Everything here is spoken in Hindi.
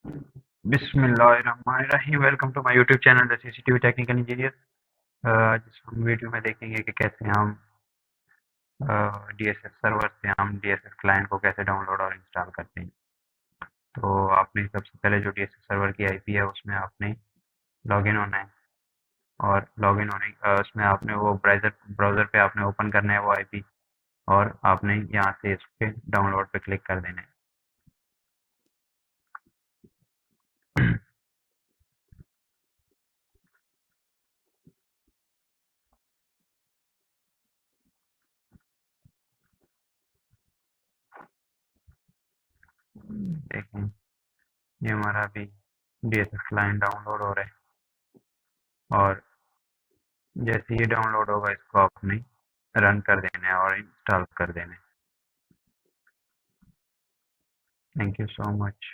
बिस्मिल्लाहिर्रहमानिर्रहीम। Welcome to my YouTube channel the CCTV technical engineer. जिस हम वीडियो में देखेंगे कि कैसे हम डीएसएस सर्वर से हम डीएसएस क्लाइंट को कैसे डाउनलोड और इंस्टॉल करते हैं। तो आपने सबसे पहले जो डीएसएस सर्वर की आईपी है उसमें आपने लॉगिन होना है और लॉगिन होने उसमें आपने वो ब्राउज़र पे आपने ओपन करना है वो आईपी और आपने यहाँ से इस पे डाउनलोड पे क्लिक कर देना है। देखें, ये हमारा अभी डीएसएस क्लाइंट डाउनलोड हो रहा है और जैसे ही डाउनलोड होगा इसको आपने रन कर देना है और इंस्टॉल कर देना है। Thank you so much.